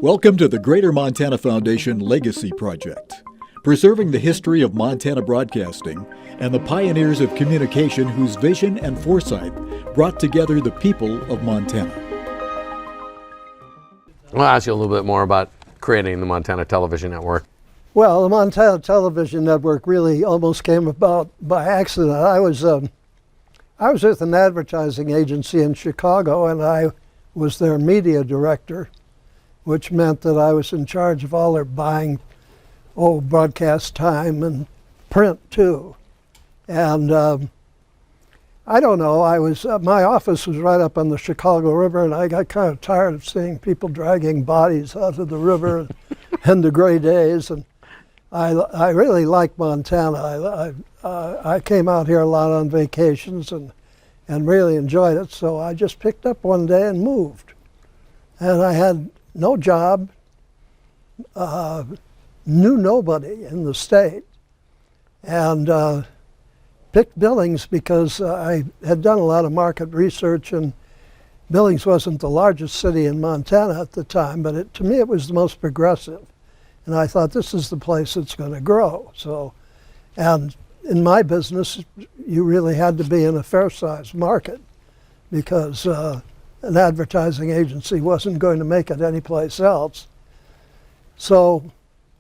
Welcome to the Greater Montana Foundation Legacy Project, preserving the history of Montana broadcasting and the pioneers of communication whose vision and foresight brought together the people of Montana. I'll ask you a little bit more about creating the Montana Television Network. Well, the Montana Television Network really almost came about by accident. I was with an advertising agency in Chicago, and I was their media director, which meant that I was in charge of all their buying, broadcast time and print too. And I don't know, my office was right up on the Chicago River, and I got kind of tired of seeing people dragging bodies out of the river in the gray days. And I really liked Montana. I came out here a lot on vacations and really enjoyed it, so I just picked up one day and moved. And I had no job, knew nobody in the state, and picked Billings because I had done a lot of market research, and Billings wasn't the largest city in Montana at the time, but to me it was the most progressive. And I thought, this is the place that's going to grow. So, and in my business, you really had to be in a fair-sized market because an advertising agency wasn't going to make it anyplace else. So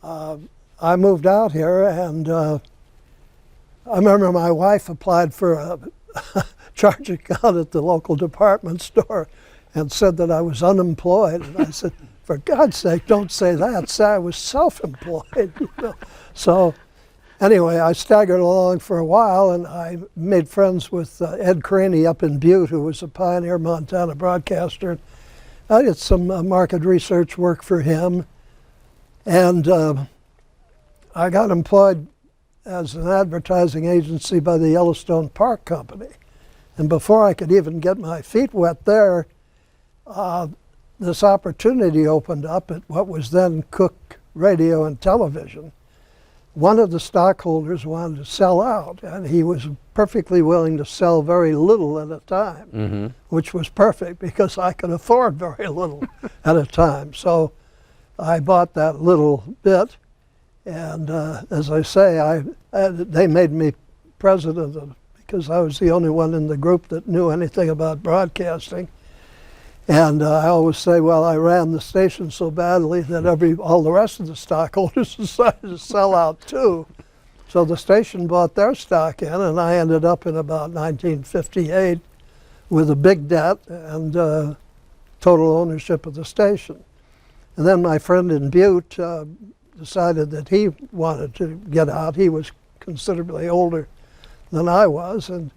I moved out here, and I remember my wife applied for a charge account at the local department store and said that I was unemployed. And I said, for God's sake, don't say that. Say I was self-employed. So anyway, I staggered along for a while, and I made friends with Ed Craney up in Butte, who was a pioneer Montana broadcaster. I did some market research work for him, and I got employed as an advertising agency by the Yellowstone Park Company. And before I could even get my feet wet there, this opportunity opened up at what was then Cook Radio and Television. One of the stockholders wanted to sell out, and he was perfectly willing to sell very little at a time, which was perfect because I could afford very little at a time. So I bought that little bit, and as I say, they made me president because I was the only one in the group that knew anything about broadcasting. And I always say, well, I ran the station so badly that all the rest of the stockholders decided to sell out too. So the station bought their stock in, and I ended up in about 1958 with a big debt and total ownership of the station. And then my friend in Butte decided that he wanted to get out. He was considerably older than I was, and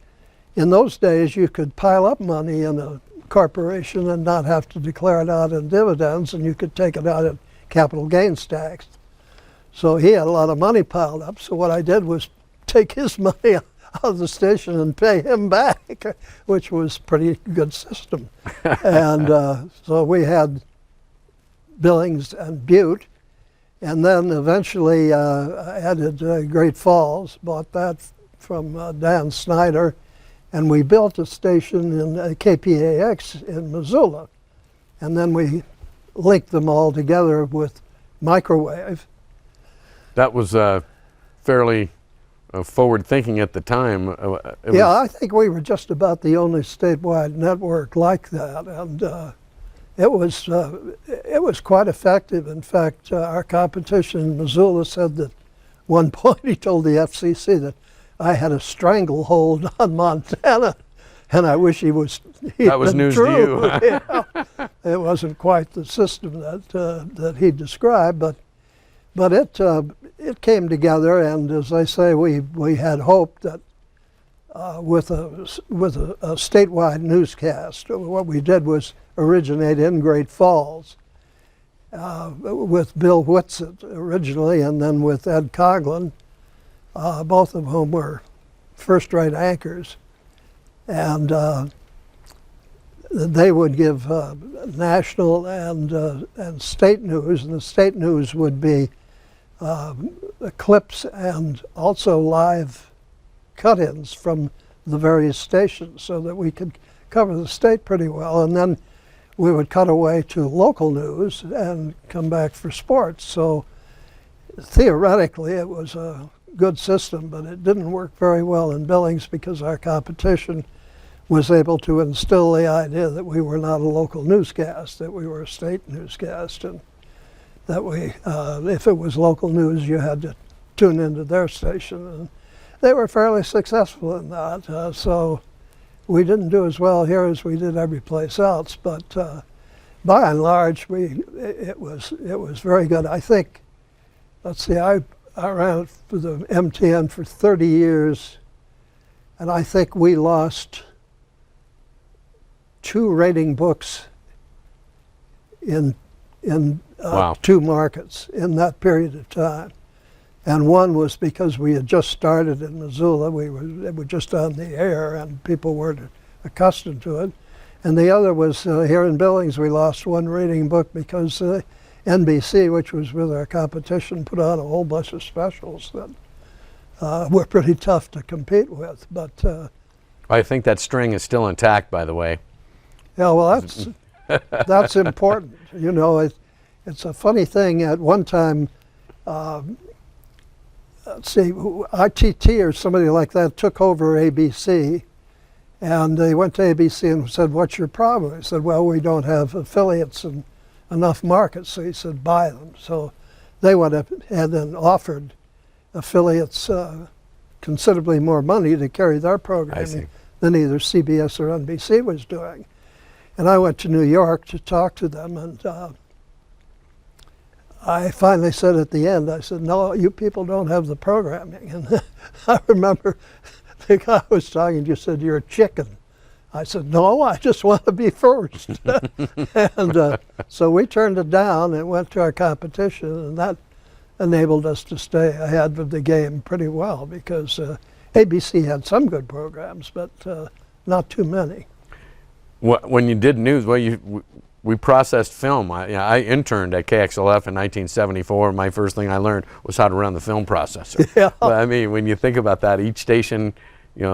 in those days you could pile up money in a corporation and not have to declare it out in dividends, and you could take it out in capital gains tax. So he had a lot of money piled up, so what I did was take his money out of the station and pay him back, which was a pretty good system. And so we had Billings and Butte, and then eventually I added Great Falls, bought that from Dan Snyder, and we built a station in KPAX in Missoula. And then we linked them all together with microwave. That was fairly forward thinking at the time. I think we were just about the only statewide network like that. And it was quite effective. In fact, our competition in Missoula said that one point he told the FCC that I had a stranglehold on Montana, and I wish that was news true. To you. Yeah. It wasn't quite the system that he described, but it came together, and as I say, we had hoped that with a statewide newscast, what we did was originate in Great Falls with Bill Whitsitt originally, and then with Ed Coughlin. Both of whom were first-rate anchors, and they would give national and state news, and the state news would be clips and also live cut-ins from the various stations, so that we could cover the state pretty well. And then we would cut away to local news and come back for sports. So theoretically, it was a good system, but it didn't work very well in Billings because our competition was able to instill the idea that we were not a local newscast, that we were a state newscast, and that we, if it was local news, you had to tune into their station. And they were fairly successful in that. So we didn't do as well here as we did every place else, but by and large, it was very good. I think, let's see, I ran for the MTN for 30 years, and I think we lost 2 rating books in Wow. 2 markets in that period of time. And one was because we had just started in Missoula. We were just on the air and people weren't accustomed to it. And the other was here in Billings, we lost 1 rating book because NBC, which was with our competition, put on a whole bunch of specials that were pretty tough to compete with. But I think that string is still intact, by the way. yeah, well, that's important. You know, it's a funny thing. At one time, let's see, ITT or somebody like that took over ABC, and they went to ABC and said, "What's your problem?" He said, "Well, we don't have affiliates in enough markets." So he said, "Buy them." So they went ahead and offered affiliates considerably more money to carry their programming than either CBS or NBC was doing. And I went to New York to talk to them, and I finally said at the end, I said, "No, you people don't have the programming." And I remember the guy I was talking to said, "You're a chicken." I said, "No, I just want to be first." And so we turned it down and went to our competition, and that enabled us to stay ahead of the game pretty well because ABC had some good programs, but not too many. When you did news, well, we processed film. I interned at KXLF in 1974. My first thing I learned was how to run the film processor. Yeah. But, I mean, when you think about that, each station,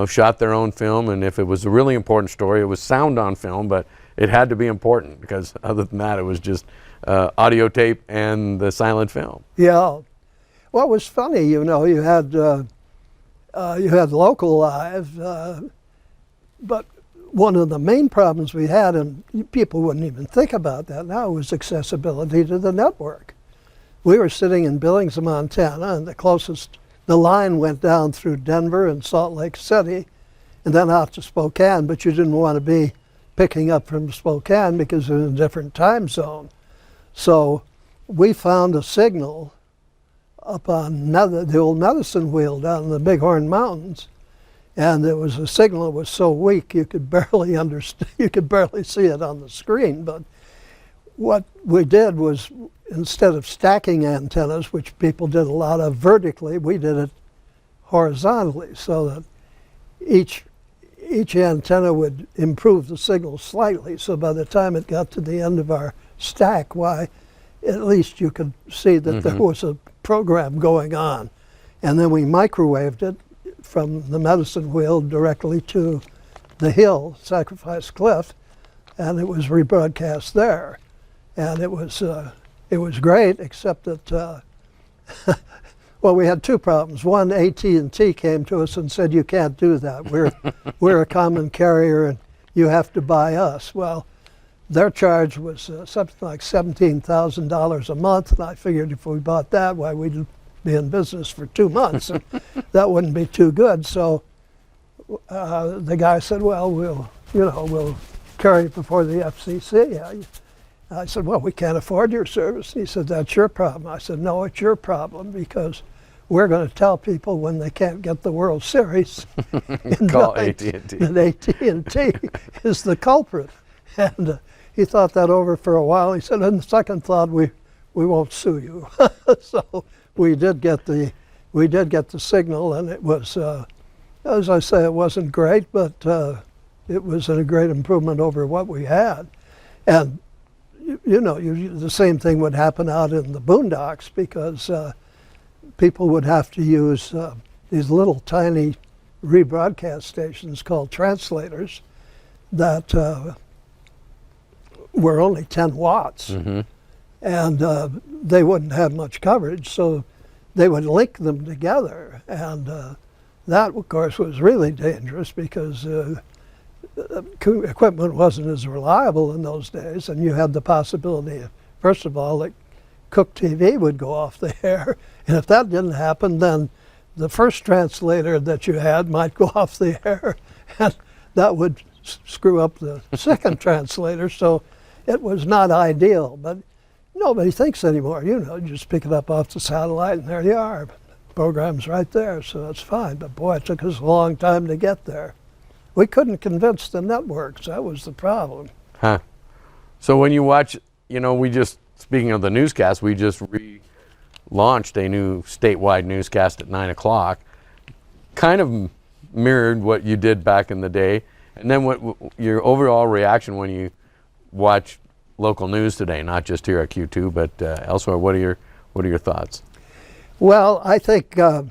shot their own film, and if it was a really important story, it was sound on film, but it had to be important because other than that, it was just audio tape and the silent film. Yeah. Well, it was funny, you had local live, but one of the main problems we had, and people wouldn't even think about that now, was accessibility to the network. We were sitting in Billings, Montana, and the line went down through Denver and Salt Lake City, and then out to Spokane, but you didn't want to be picking up from Spokane because it was in a different time zone. So we found a signal up on the old medicine wheel down in the Bighorn Mountains, and it was a signal that was so weak you could barely understand, you could barely see it on the screen. But what we did was, instead of stacking antennas, which people did a lot of vertically, we did it horizontally so that each antenna would improve the signal slightly. So by the time it got to the end of our stack, at least you could see that there was a program going on. And then we microwaved it from the medicine wheel directly to the hill, Sacrifice Cliff, and it was rebroadcast there. And it was great, except that, well, we had 2 problems. One, AT&T came to us and said, "You can't do that. We're a common carrier and you have to buy us." Well, their charge was something like $17,000 a month, and I figured if we bought that, why, we'd be in business for 2 months, and that wouldn't be too good. So the guy said, "Well, we'll carry it before the FCC." I said, "Well, we can't afford your service." He said, "That's your problem." I said, "No, it's your problem because we're going to tell people when they can't get the World Series Call AT&T. that AT&T is the culprit." And he thought that over for a while. He said, "On the second thought, we won't sue you." So we did get the signal, and it was, as I say, it wasn't great, but it was a great improvement over what we had. And the same thing would happen out in the boondocks because people would have to use these little tiny rebroadcast stations called translators that were only 10 watts. And they wouldn't have much coverage, so they would link them together. And that, of course, was really dangerous because equipment wasn't as reliable in those days, and you had the possibility, of, first of all, that Cook TV would go off the air, and if that didn't happen, then the first translator that you had might go off the air, and that would screw up the second translator, so it was not ideal. But nobody thinks anymore, you just pick it up off the satellite, and there you are. The program's right there, so that's fine. But boy, it took us a long time to get there. We couldn't convince the networks. That was the problem. Huh. So when you watch, speaking of the newscast, we just relaunched a new statewide newscast at 9 o'clock. Kind of mirrored what you did back in the day. And then what your overall reaction when you watch local news today, not just here at Q2, but elsewhere, what are your thoughts? Well, I think my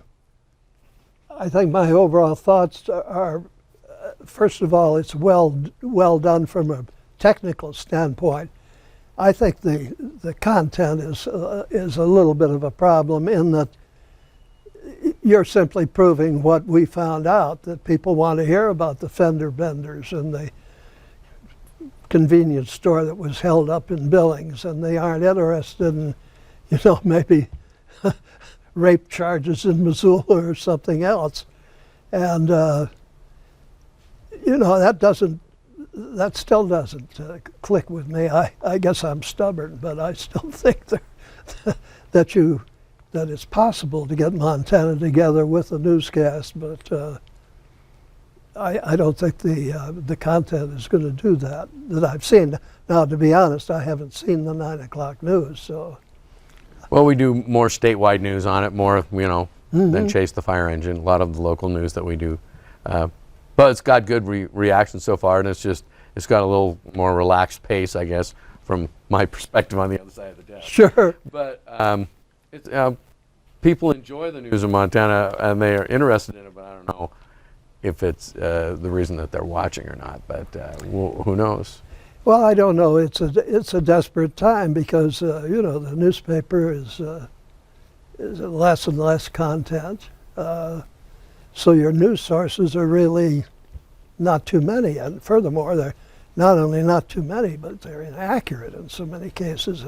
overall thoughts are, first of all, it's well done from a technical standpoint. I think the content is a little bit of a problem in that you're simply proving what we found out, that people want to hear about the fender benders and the convenience store that was held up in Billings, and they aren't interested in, maybe rape charges in Missoula or something else. And, that still doesn't click with me. I guess I'm stubborn, but I still think that it's possible to get Montana together with a newscast, but I don't think the content is going to do that I've seen. Now, to be honest, I haven't seen the 9 o'clock news, so. Well, we do more statewide news on it, more, than Chase the Fire Engine, a lot of the local news that we do. But it's got good reaction so far, and it's got a little more relaxed pace, I guess, from my perspective on the other side of the desk. Sure. But people enjoy the news of Montana, and they are interested in it, but I don't know if it's the reason that they're watching or not, but who knows? Well, I don't know. It's a desperate time because, the newspaper is less and less content. So your news sources are really not too many. And furthermore, they're not only not too many, but they're inaccurate in so many cases.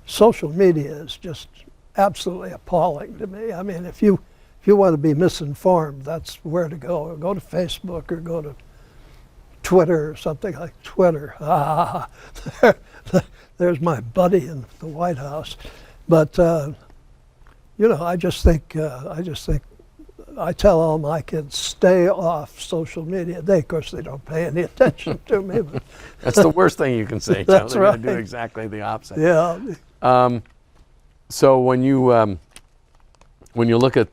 Social media is just absolutely appalling to me. I mean, if you want to be misinformed, that's where to go. Go to Facebook or go to Twitter or something like Twitter. There's my buddy in the White House. But, I just think I tell all my kids, stay off social media. Of course, they don't pay any attention to me. But that's the worst thing you can say. That's They're right. going to do exactly the opposite. Yeah. So when you look at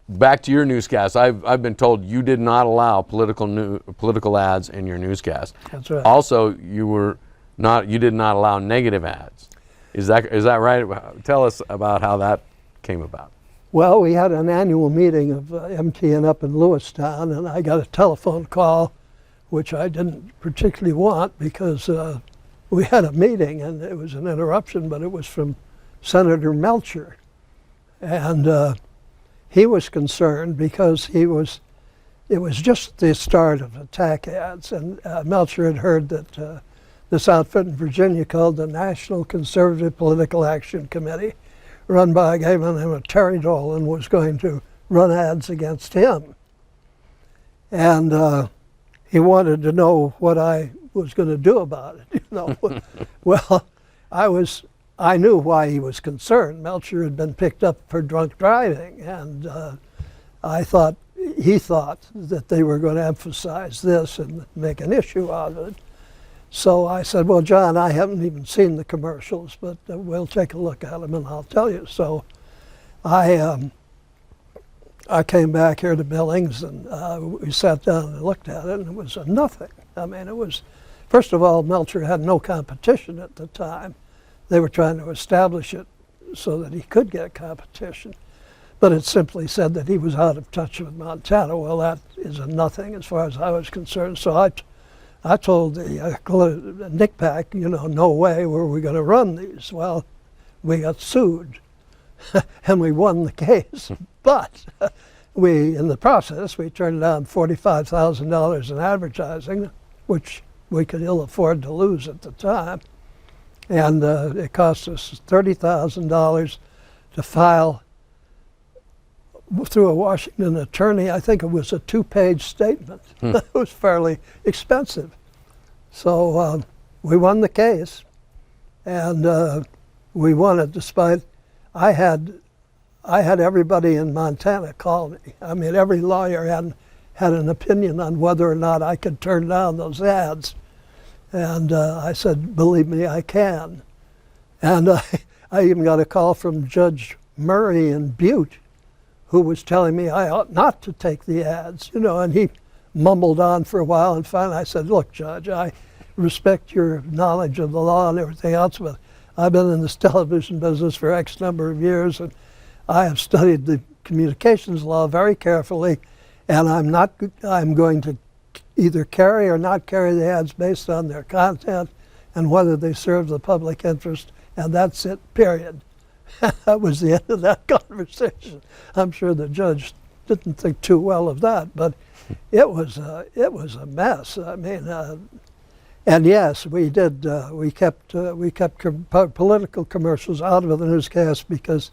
back to your newscast, I've been told you did not allow political ads in your newscast. That's right. Also, you did not allow negative ads. Is that right? Tell us about how that came about. Well, we had an annual meeting of MTN up in Lewistown, and I got a telephone call, which I didn't particularly want because we had a meeting, and it was an interruption, but it was from Senator Melcher. And he was concerned because it was just the start of attack ads, and Melcher had heard that this outfit in Virginia called the National Conservative Political Action Committee, run by a guy by the name of Terry Dolan, was going to run ads against him. And he wanted to know what I was going to do about it. Well, I knew why he was concerned. Melcher had been picked up for drunk driving, and he thought that they were going to emphasize this and make an issue out of it. So I said, well, John, I haven't even seen the commercials, but we'll take a look at them and I'll tell you. So I came back here to Billings, and we sat down and looked at it, and it was nothing. I mean, it was, first of all, Melcher had no competition at the time. They were trying to establish it so that he could get competition. But it simply said that he was out of touch with Montana. Well, that is a nothing as far as I was concerned. So I told the Nick Pack, no way were we going to run these. Well, we got sued, and we won the case. But in the process, we turned down $45,000 in advertising, which we could ill afford to lose at the time. And it cost us $30,000 to file through a Washington attorney. I think it was a 2-page statement. It was fairly expensive. So we won the case, and we won it despite I had everybody in Montana call me. I mean, every lawyer had an opinion on whether or not I could turn down those ads. And I said, believe me, I can. And I even got a call from Judge Murrow in Butte, who was telling me I ought not to take the ads, and he mumbled on for a while, and finally I said, look, Judge, I respect your knowledge of the law and everything else, but I've been in this television business for X number of years, and I have studied the communications law very carefully, and I'm going to either carry or not carry the ads based on their content and whether they serve the public interest, and that's it, period. That was the end of that conversation. I'm sure the judge didn't think too well of that, but it was a mess. I mean, and yes, we did. We kept political commercials out of the newscast because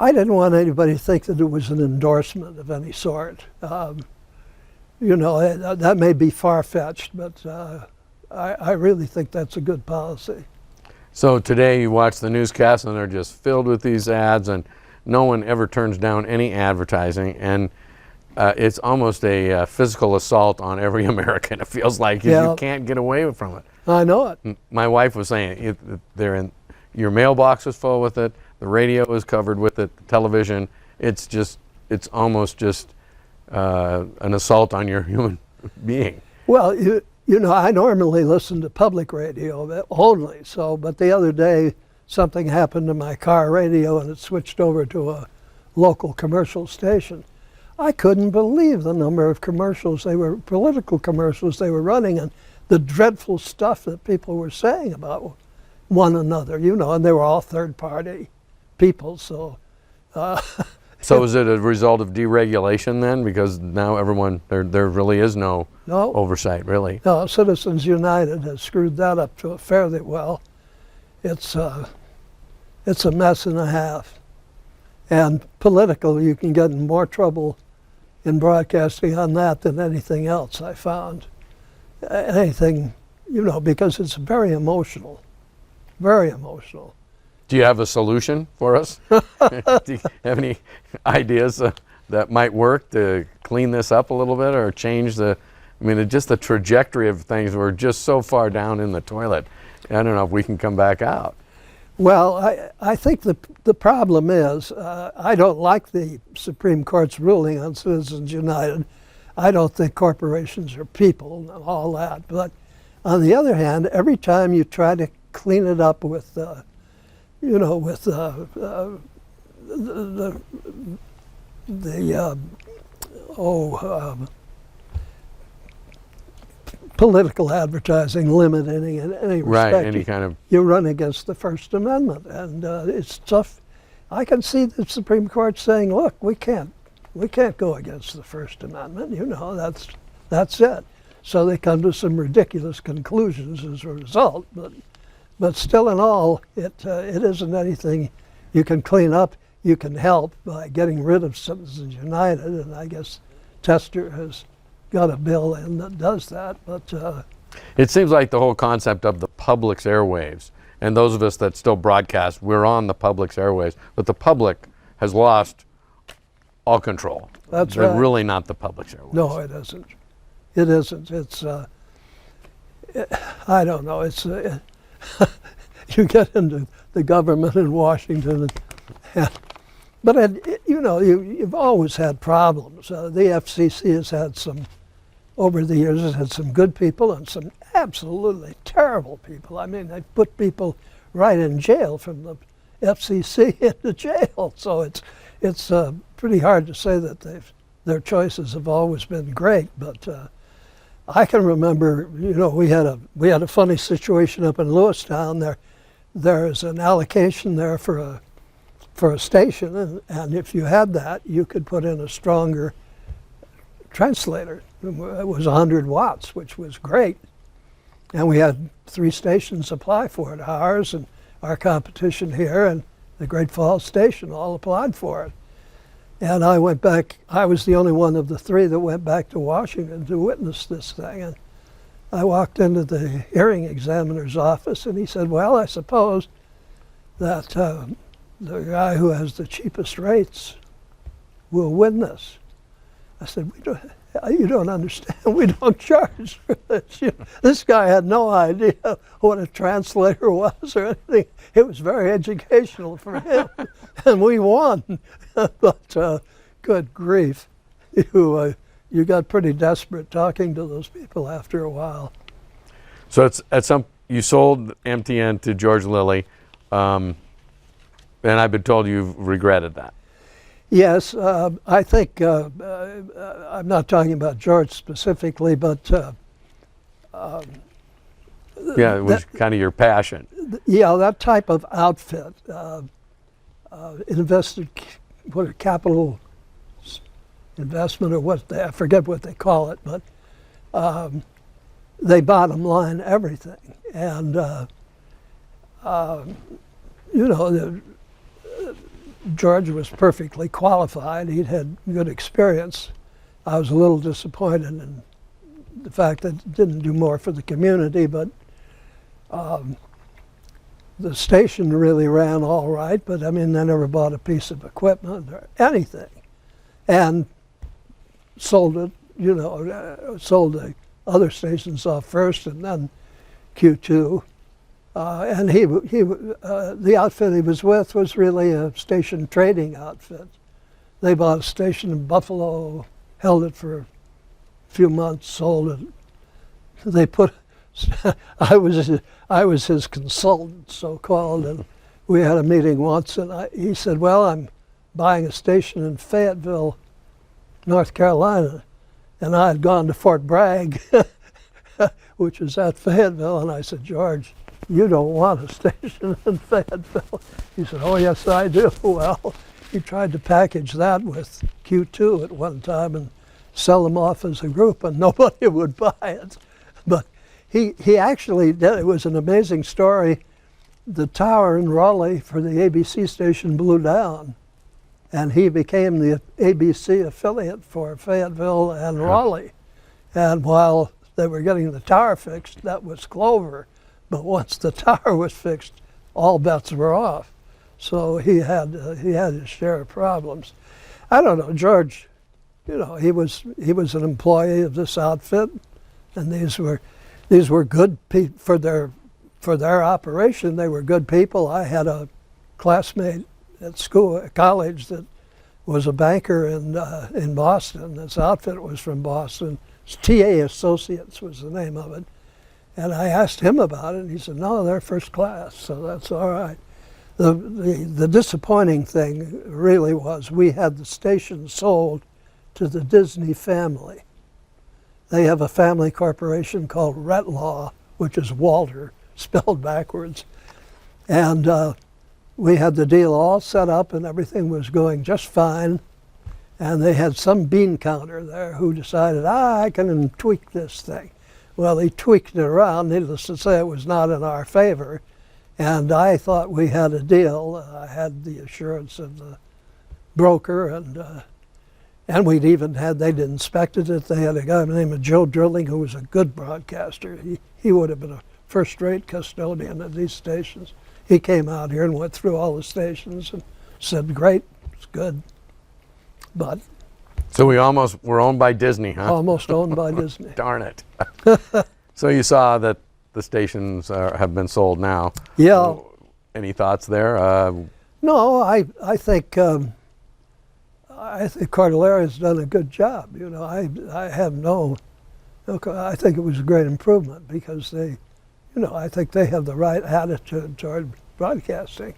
I didn't want anybody to think that it was an endorsement of any sort. That may be far-fetched, but I really think that's a good policy. So today you watch the newscasts and they're just filled with these ads, and no one ever turns down any advertising, and it's almost a physical assault on every American. It feels like you can't get away from it. I know it. My wife was saying your mailbox is full with it, the radio is covered with it, the television. It's almost just an assault on your human being. Well, I normally listen to public radio only, but the other day something happened to my car radio and it switched over to a local commercial station. I couldn't believe the number of political commercials they were running, and the dreadful stuff that people were saying about one another, and they were all third-party people, so... So is it a result of deregulation then? Because now there really is no oversight, really. No, Citizens United has screwed that up to fairly well. It's a mess and a half. And political, you can get in more trouble in broadcasting on that than anything else, I found. Anything, because it's very emotional. Very emotional. Do you have a solution for us? Do you have any ideas that might work to clean this up a little bit or change just the trajectory of things? We're just so far down in the toilet. I don't know if we can come back out. Well, I think the problem is, I don't like the Supreme Court's ruling on Citizens United. I don't think corporations are people and all that. But on the other hand, every time you try to clean it up with political advertising limiting in any respect. Right, any kind of... You run against the First Amendment, and it's tough. I can see the Supreme Court saying, look, we can't go against the First Amendment, that's it. So they come to some ridiculous conclusions as a result, but still in all, it isn't anything you can clean up. You can help by getting rid of Citizens United, and I guess Tester has got a bill in that does that. But it seems like the whole concept of the public's airwaves, and those of us that still broadcast, we're on the public's airwaves, but the public has lost all control. That's They're right. really not the public's airwaves. No, it isn't. It isn't. It's I don't know. It's you get into the government in Washington, but you've always had problems. The FCC has had over the years, has had some good people and some absolutely terrible people. I mean, they put people right in jail from the FCC into jail. So it's pretty hard to say that their choices have always been great. But I can remember, we had a funny situation up in Lewistown. There's an allocation there for a station, and if you had that, you could put in a stronger translator. It was 100 watts, which was great. And we had 3 stations apply for it, ours and our competition here and the Great Falls station all applied for it. And I went back, I was the only one of the 3 that went back to Washington to witness this thing. And I walked into the hearing examiner's office and he said, well, I suppose that the guy who has the cheapest rates will win this. I said, you don't understand, we don't charge for this. This guy had no idea what a translator was or anything. It was very educational for him, and we won. But good grief, you got pretty desperate talking to those people after a while. So you sold MTN to George Lilly, and I've been told you've regretted that. Yes, I think, I'm not talking about George specifically, but yeah, it was kind of your passion. Yeah, that type of outfit, invested, capital investment or I forget what they call it, but they bottom line everything. And, George was perfectly qualified. He'd had good experience. I was a little disappointed in the fact that it didn't do more for the community, but the station really ran all right, but I mean, they never bought a piece of equipment or anything. And sold it, sold the other stations off first and then Q2. And the outfit he was with was really a station trading outfit. They bought a station in Buffalo, held it for a few months, sold it. They put, I was his consultant, so-called, and we had a meeting once, and he said, well, I'm buying a station in Fayetteville, North Carolina, and I had gone to Fort Bragg, which was at Fayetteville, and I said, George, you don't want a station in Fayetteville. He said, oh, yes, I do. Well, he tried to package that with Q2 at one time and sell them off as a group, and nobody would buy it. But he actually did. It was an amazing story. The tower in Raleigh for the ABC station blew down, and he became the ABC affiliate for Fayetteville and Raleigh. And while they were getting the tower fixed, that was Clover. But once the tower was fixed, all bets were off. So he had his share of problems. I don't know, George, he was an employee of this outfit, and these were good people for their operation. They were good people. I had a classmate at college that was a banker in Boston. This outfit was from Boston. TA Associates was the name of it. And I asked him about it, and he said, no, they're first class, so that's all right. The disappointing thing really was we had the station sold to the Disney family. They have a family corporation called Retlaw, which is Walter, spelled backwards. And we had the deal all set up, and everything was going just fine. And they had some bean counter there who decided, I can tweak this thing. Well, he tweaked it around. Needless to say, it was not in our favor. And I thought we had a deal. I had the assurance of the broker, and we'd even they'd inspected it. They had a guy named Joe Drilling who was a good broadcaster. He would have been a first-rate custodian at these stations. He came out here and went through all the stations and said, great, it's good. But so we almost were owned by Disney, huh? Almost owned by Disney. Darn it. So you saw that the stations have been sold now. Yeah. Any thoughts there? No, I think Cordillera has done a good job. I have I think it was a great improvement because they, I think they have the right attitude toward broadcasting.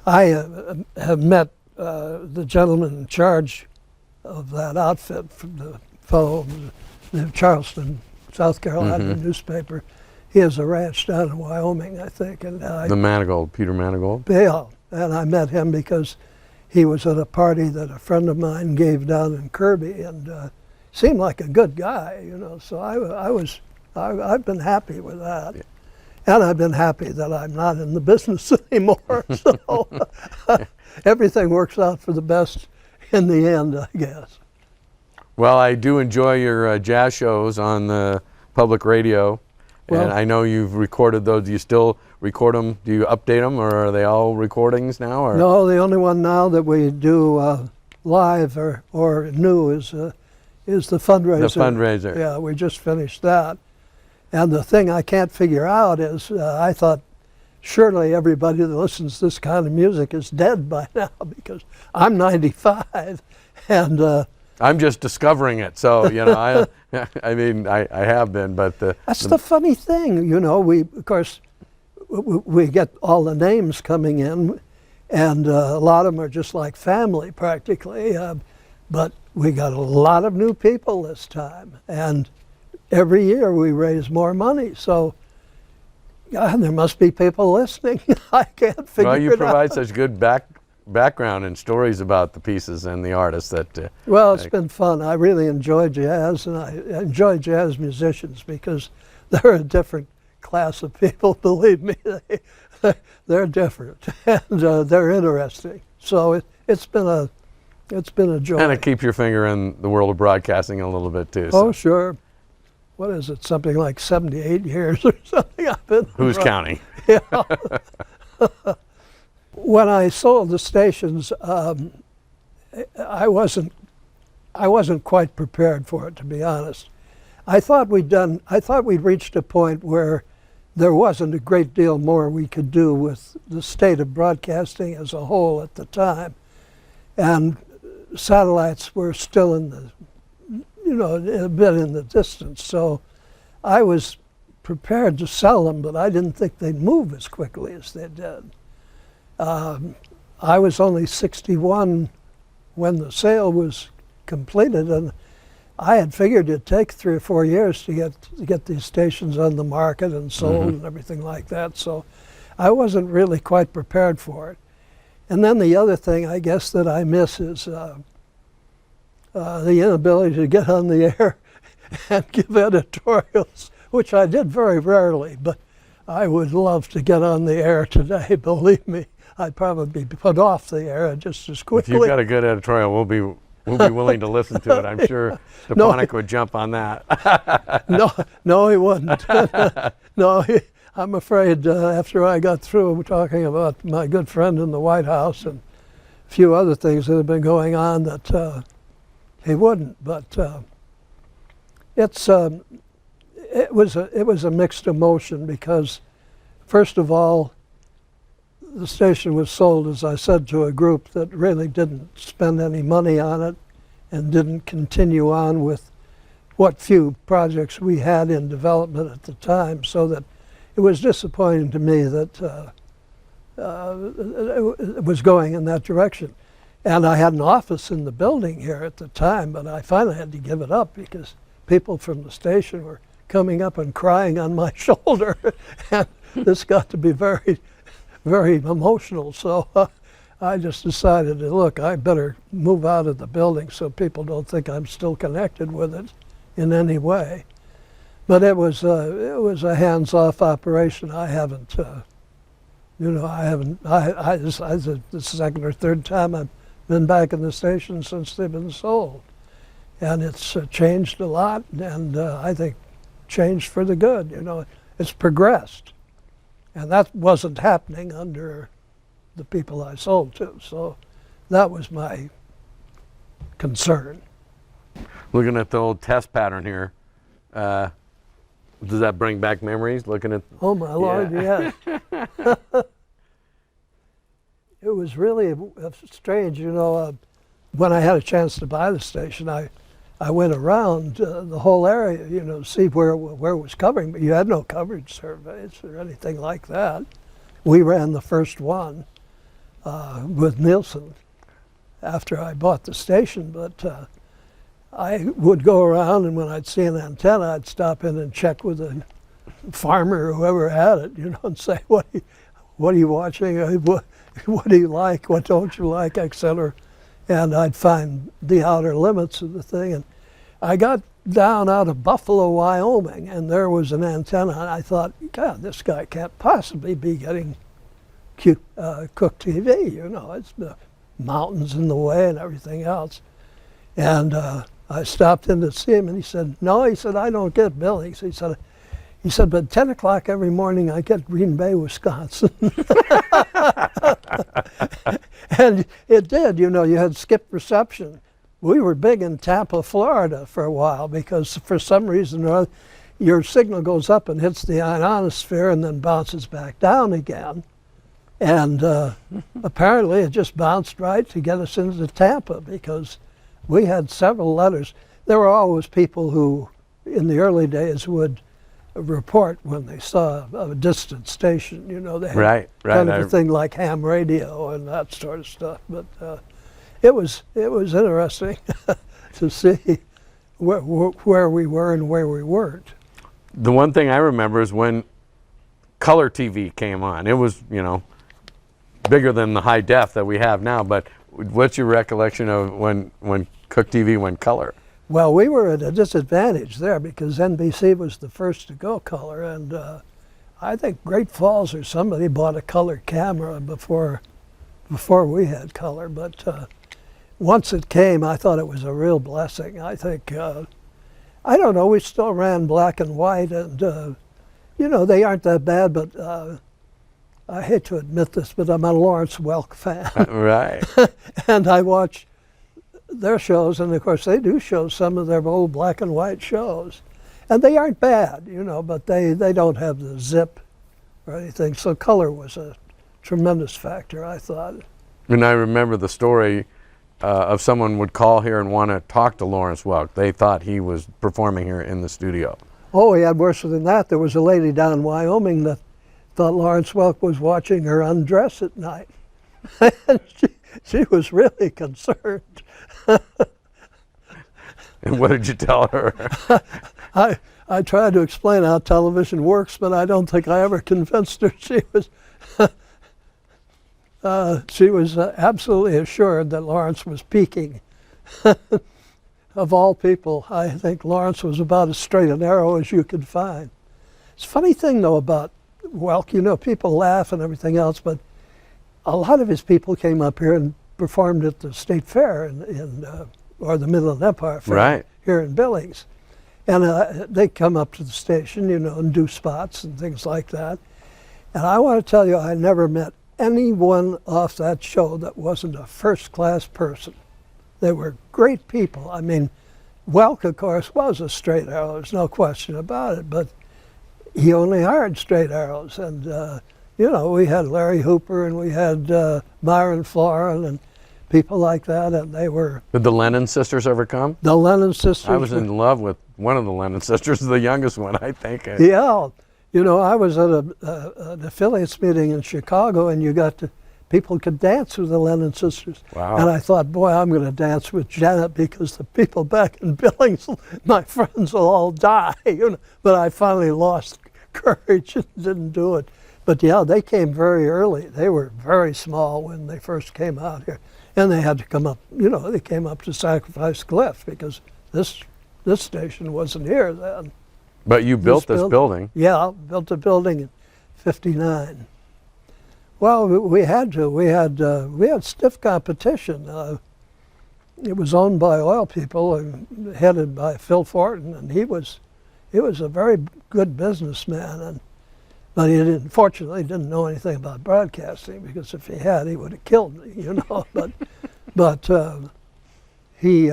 I have met the gentleman in charge of that outfit, from the fellow the Charleston, South Carolina newspaper. He has a ranch down in Wyoming, I think. And The Manigault, Peter Manigault. yeah, and I met him because he was at a party that a friend of mine gave down in Kirby, and seemed like a good guy, you know. So I've been happy with that. Yeah. And I've been happy that I'm not in the business anymore. So everything works out for the best in the end, I guess. Well, I do enjoy your jazz shows on the public radio, and Well, I know you've recorded those. Do you still record them? Do you update them, or are they all recordings now? Or? no, the only one now that we do live or new is the fundraiser. The fundraiser. Yeah, we just finished that. And the thing I can't figure out is I thought surely everybody that listens to this kind of music is dead by now because I'm 95 and I'm just discovering it, so you know, I mean, I have been, but that's the funny thing, you know. We of course we get all the names coming in, and a lot of them are just like family practically. But we got a lot of new people this time, and every year we raise more money. So there must be people listening. I can't figure well, you it out. provide such good background and stories about the pieces and the artists that. Well, it's been fun. I really enjoy jazz, and I enjoy jazz musicians because they're a different class of people. Believe me, they're different and they're interesting. So it's been a joy. Kind of keep your finger in the world of broadcasting a little bit too. Oh, So. sure. What is it? Something like 78 years or something. I've been. Who's counting? Yeah. When I sold the stations, I wasn't quite prepared for it, to be honest. I thought we'd reached a point where there wasn't a great deal more we could do with the state of broadcasting as a whole at the time, and satellites were still in the, a bit in the distance. So I was prepared to sell them, but I didn't think they'd move as quickly as they did. I was only 61 when the sale was completed, and I had figured it'd take 3 or 4 years to get these stations on the market and sold and everything like that. So I wasn't really quite prepared for it. And then the other thing I guess that I miss is the inability to get on the air and give editorials, which I did very rarely, but I would love to get on the air today. Believe me, I'd probably be put off the air just as quickly. If you've got a good editorial, we'll be willing to listen to it. I'm sure Stepanek would jump on that. No, he wouldn't. I'm afraid after I got through talking about my good friend in the White House and a few other things that have been going on that he wouldn't. But it was a mixed emotion because, first of all, the station was sold, as I said, to a group that really didn't spend any money on it and didn't continue on with what few projects we had in development at the time, so that it was disappointing to me that it was going in that direction. And I had an office in the building here at the time, but I finally had to give it up because people from the station were coming up and crying on my shoulder, and this got to be very, very emotional. So I just decided to, look, I better move out of the building so people don't think I'm still connected with it in any way. But it was a hands-off operation. This is the second or third time I've been back in the station since they've been sold. And it's changed a lot, and I think changed for the good. It's progressed. And that wasn't happening under the people I sold to. So that was my concern. Looking at the old test pattern here, does that bring back memories? Looking at. Oh my Lord, yes. It was really strange, when I had a chance to buy the station, I went around the whole area, to see where it was covering, but you had no coverage surveys or anything like that. We ran the first one with Nielsen after I bought the station, but I would go around, and when I'd see an antenna, I'd stop in and check with the farmer or whoever had it, and say, what are you watching? What do you like? What don't you like, etc. And I'd find the outer limits of the thing. And I got down out of Buffalo, Wyoming, and there was an antenna, and I thought, God, this guy can't possibly be getting Cook TV, it's the mountains in the way and everything else. And I stopped in to see him, and he said, no, he said, I don't get Billings. He said, but 10 o'clock every morning I get Green Bay, Wisconsin. And it did, you had skip reception. We were big in Tampa, Florida for a while because for some reason or other, your signal goes up and hits the ionosphere and then bounces back down again. And apparently it just bounced right to get us into Tampa because we had several letters. There were always people who, in the early days, would report when they saw a distant station. They had kind of a thing like ham radio and that sort of stuff. But it was interesting to see where we were and where we weren't. The one thing I remember is when color TV came on. It was, bigger than the high def that we have now. But what's your recollection of when Cook TV went color? Well, we were at a disadvantage there because NBC was the first to go color, and I think Great Falls or somebody bought a color camera before we had color. But once it came, I thought it was a real blessing. I think, I don't know, we still ran black and white, and they aren't that bad, but I hate to admit this, but I'm a Lawrence Welk fan. Right. And I watch their shows, and of course they do show some of their old black and white shows. And they aren't bad, but they don't have the zip or anything. So color was a tremendous factor, I thought. And I remember the story of someone would call here and want to talk to Lawrence Welk. They thought he was performing here in the studio. Oh, he had worse than that. There was a lady down in Wyoming that thought Lawrence Welk was watching her undress at night. And she was really concerned. And what did you tell her? I tried to explain how television works, but I don't think I ever convinced her. She was absolutely assured that Lawrence was peaking. Of all people, I think Lawrence was about as straight and narrow as you could find. It's a funny thing, though, about Welk. People laugh and everything else, but a lot of his people came up here and performed at the State Fair or the Midland Empire Fair here in Billings. And they come up to the station, and do spots and things like that. And I want to tell you, I never met anyone off that show that wasn't a first-class person. They were great people. I mean, Welk, of course, was a straight arrow. There's no question about it. But he only hired straight arrows. And, we had Larry Hooper and we had Myron Florin and people like that. And they were... Did the Lennon sisters ever come? The Lennon sisters. I was in love with one of the Lennon sisters, the youngest one, I think. Yeah. I was at an affiliates meeting in Chicago, and people could dance with the Lennon sisters. Wow. And I thought, boy, I'm going to dance with Janet because the people back in Billings, my friends will all die. But I finally lost courage and didn't do it. But yeah, they came very early. They were very small when they first came out here. And they had to come up, they came up to Sacrifice Cliff because this station wasn't here then. But you built this building. Yeah, built a building in '59. Well, we had to. We had stiff competition. It was owned by oil people and headed by Phil Fortin, and he was a very good businessman. But he fortunately didn't know anything about broadcasting, because if he had, he would have killed me. But he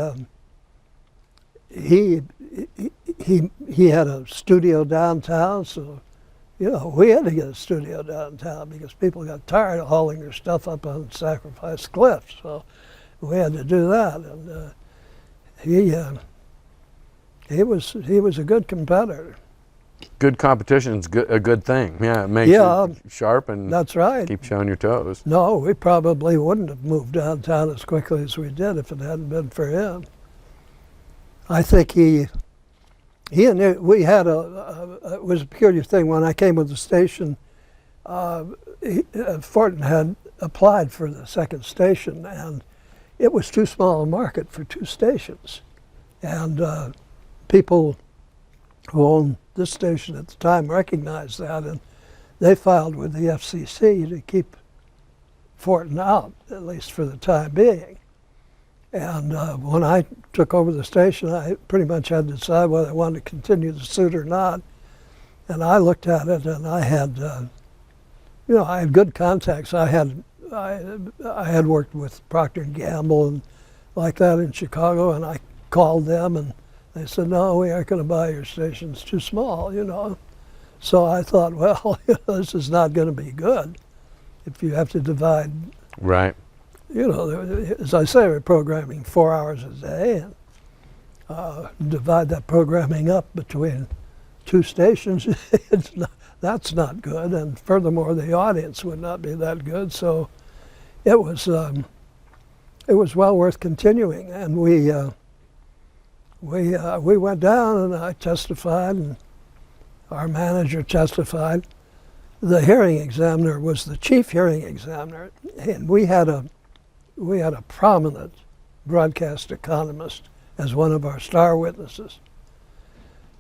had a studio downtown, so we had to get a studio downtown because people got tired of hauling their stuff up on Sacrifice Cliff, so we had to do that. And he was a good competitor. Good competition is a good thing. Yeah, it makes you sharp and that's right. Keep you on your toes. No, we probably wouldn't have moved downtown as quickly as we did if it hadn't been for him. I think he and we had it was a peculiar thing. When I came with the station, Fortin had applied for the second station, and it was too small a market for two stations. And people who owned this station at the time recognized that, and they filed with the FCC to keep Fortin out, at least for the time being. And when I took over the station, I pretty much had to decide whether I wanted to continue the suit or not. And I looked at it, and I had, I had good contacts. I had worked with Procter & Gamble and like that in Chicago, and I called them, and they said, no, we aren't going to buy your station. It's too small, So I thought, well, this is not going to be good if you have to divide. Right. As I say, we're programming 4 hours a day, and divide that programming up between two stations. That's not good, and furthermore, the audience would not be that good. So it was well worth continuing, and we went down, and I testified, and our manager testified. The hearing examiner was the chief hearing examiner, and we had a prominent broadcast economist as one of our star witnesses.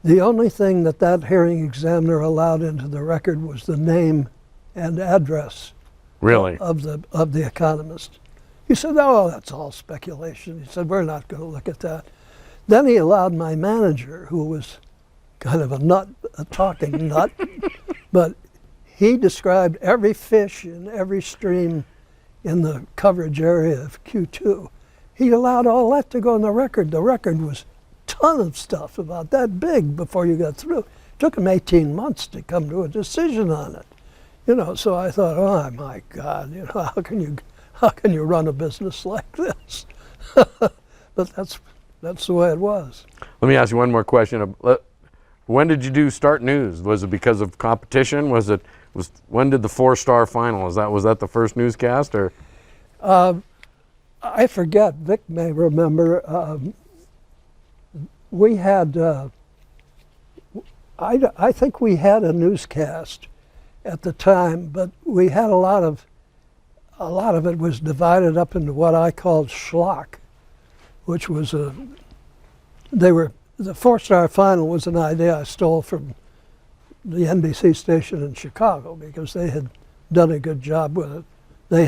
The only thing that hearing examiner allowed into the record was the name and address Really? of the economist. He said, oh, that's all speculation. He said, we're not going to look at that. Then he allowed my manager, who was kind of a talking nut, but he described every fish in every stream in the coverage area of Q2. He allowed all that to go on the record. The record was a ton of stuff about that big before you got through. It took him 18 months to come to a decision on it. So I thought, oh my God, how can you run a business like this? But that's the way it was. Let me ask you one more question. When did you start news? Was it because of competition? When did the 4-star final? Was that the first newscast, or? I forget. Vic may remember. We had. I think we had a newscast at the time, but we had a lot of it was divided up into what I called schlock, which was the 4-star final was an idea I stole from the NBC station in Chicago, because they had done a good job with it. They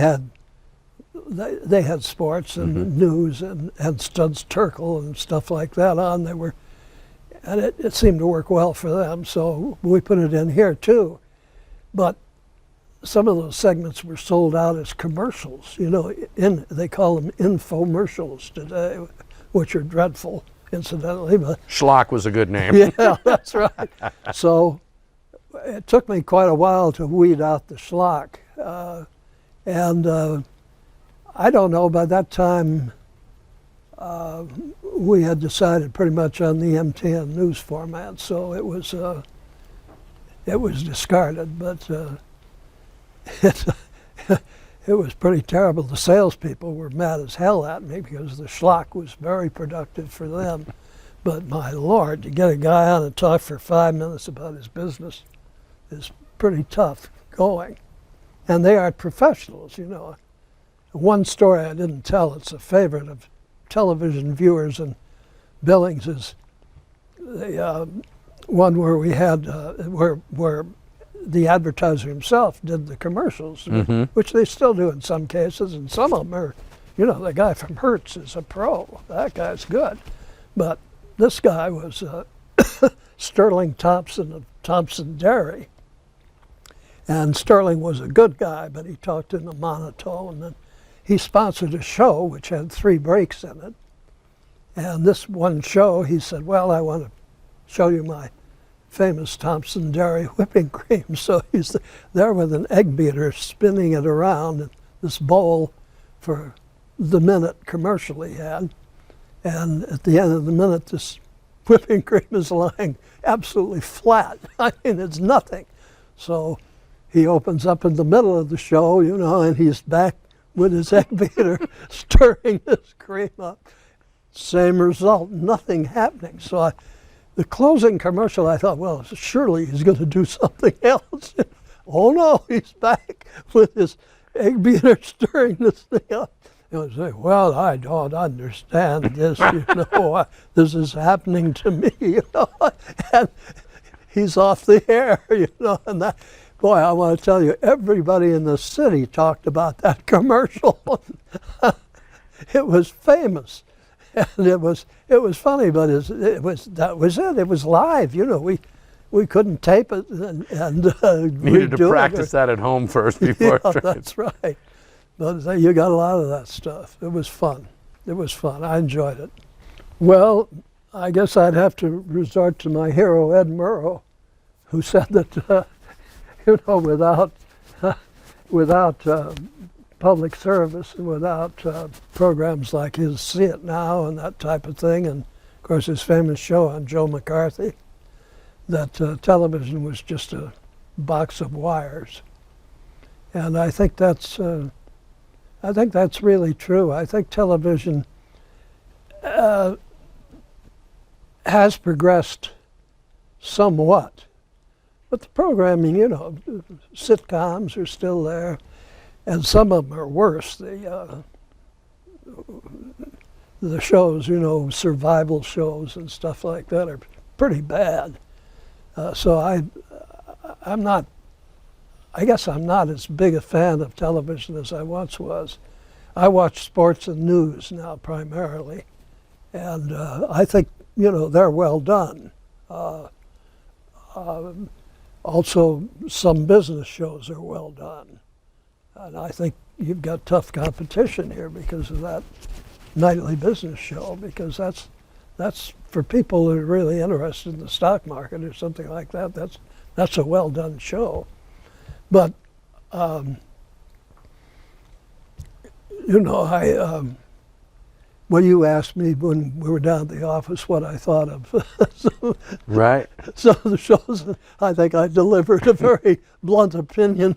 had sports and news and Studs Terkel and stuff like that on. And it seemed to work well for them, so we put it in here too. But some of those segments were sold out as commercials. They call them infomercials today, which are dreadful, incidentally. But Schlock was a good name. Yeah, that's right. So it took me quite a while to weed out the schlock. And I don't know, by that time we had decided pretty much on the MTN news format, so it was discarded, but it was pretty terrible. The salespeople were mad as hell at me because the schlock was very productive for them. But my Lord, to get a guy on and talk for 5 minutes about his business is pretty tough going. And they are professionals, One story I didn't tell, it's a favorite of television viewers and Billings, is the one where we had, where the advertiser himself did the commercials, which they still do in some cases, and some of them are, the guy from Hertz is a pro. That guy's good. But this guy was Sterling Thompson of Thompson Dairy. And Sterling was a good guy, but he talked in a monotone. And he sponsored a show which had 3 breaks in it. And this one show, he said, well, I want to show you my famous Thompson Dairy whipping cream. So he's there with an egg beater spinning it around in this bowl for the minute commercial he had. And at the end of the minute, this whipping cream is lying absolutely flat. I mean, it's nothing. So he opens up in the middle of the show, and he's back with his egg beater stirring this cream up. Same result, nothing happening. So the closing commercial, I thought, well, surely he's going to do something else. Oh no, he's back with his egg beater stirring this thing up. He was saying, well, I don't understand this, this is happening to me, and he's off the air, and that, boy, I want to tell you, everybody in the city talked about that commercial. It was famous, and it was funny, but that was it. It was live, we couldn't tape it and needed to practice that at home first before. Yeah, that's right. But you got a lot of that stuff. It was fun. I enjoyed it. Well, I guess I'd have to resort to my hero, Ed Murrow, who said that, without public service and without programs like his See It Now and that type of thing, and of course his famous show on Joe McCarthy, that television was just a box of wires. And I think that's really true. I think television has progressed somewhat, but the programming, sitcoms are still there, and some of them are worse. The shows, survival shows and stuff like that are pretty bad. So I guess I'm not as big a fan of television as I once was. I watch sports and news now primarily, and I think they're well done. Also, some business shows are well done, and I think you've got tough competition here because of that nightly business show, because that's for people that are really interested in the stock market or something like that. That's a well done show. But when you asked me when we were down at the office what I thought of right. some of the shows, I think I delivered a very blunt opinion.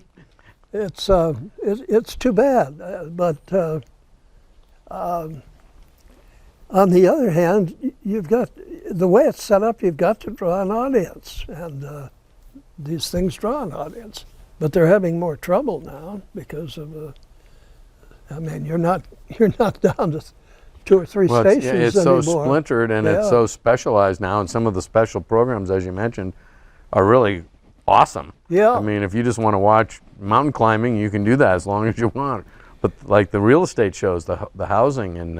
It's too bad, but on the other hand, you've got the way it's set up. You've got to draw an audience, and these things draw an audience. But they're having more trouble now because of you're not down to 2 or 3 stations anymore. It's so splintered and it's so specialized now, and some of the special programs, as you mentioned, are really awesome. Yeah. I mean, if you just want to watch mountain climbing, you can do that as long as you want. But like the real estate shows, the housing and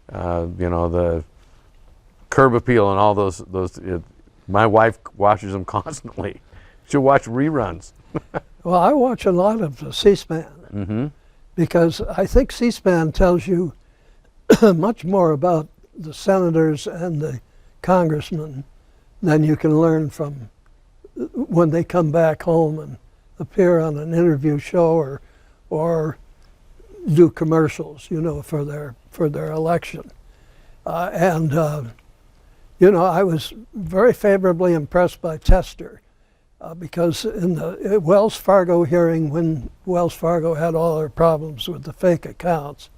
the curb appeal and all those my wife watches them constantly. She'll watch reruns. Well, I watch a lot of C-SPAN because I think C-SPAN tells you much more about the senators and the congressmen than you can learn from when they come back home and appear on an interview show or do commercials, for their election. I was very favorably impressed by Tester. Because in the Wells Fargo hearing, when Wells Fargo had all their problems with the fake accounts,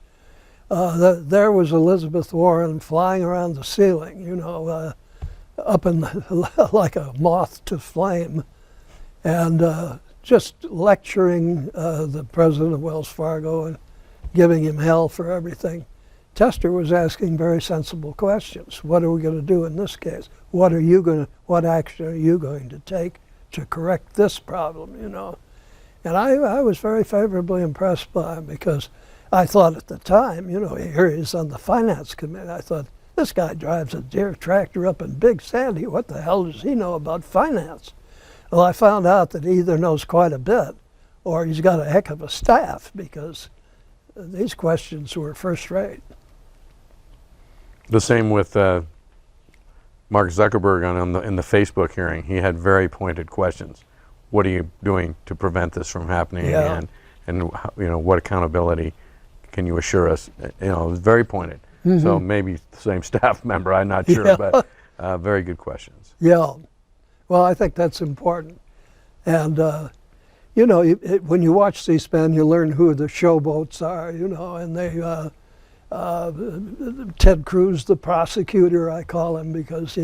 there was Elizabeth Warren flying around the ceiling, up in like a moth to flame, and just lecturing the president of Wells Fargo and giving him hell for everything. Tester was asking very sensible questions. What are we going to do in this case? What action are you going to take to correct this problem, And I was very favorably impressed by him because I thought at the time, here he is on the finance committee. I thought, this guy drives a Deere tractor up in Big Sandy. What the hell does he know about finance? Well, I found out that he either knows quite a bit or he's got a heck of a staff, because these questions were first rate. The same with Mark Zuckerberg in the Facebook hearing. He had very pointed questions. What are you doing to prevent this from happening again? And what accountability can you assure us? It was very pointed. So maybe the same staff member, I'm not sure, but very good questions. Yeah. Well, I think that's important. And, when you watch C-SPAN, you learn who the showboats are, and Ted Cruz, the prosecutor, I call him, because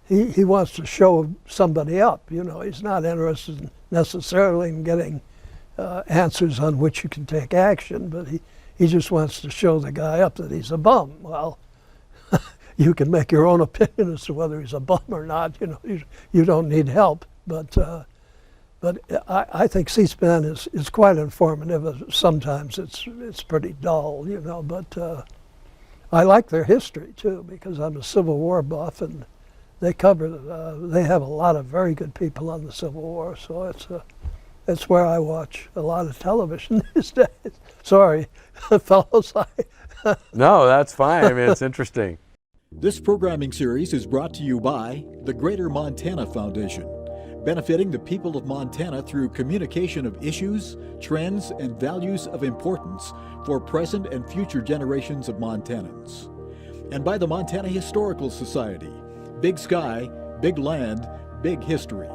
he wants to show somebody up. You know, he's not interested necessarily in getting answers on which you can take action, but he just wants to show the guy up that he's a bum. Well, you can make your own opinion as to whether he's a bum or not. You know, you don't need help. But I think C-SPAN is quite informative. Sometimes it's pretty dull, you know. But I like their history too, because I'm a Civil War buff, and they have a lot of very good people on the Civil War. So it's where I watch a lot of television these days. Sorry, fellows. No, that's fine. I mean, it's interesting. This programming series is brought to you by the Greater Montana Foundation, benefiting the people of Montana through communication of issues, trends, and values of importance for present and future generations of Montanans. And by the Montana Historical Society, Big Sky, Big Land, Big History.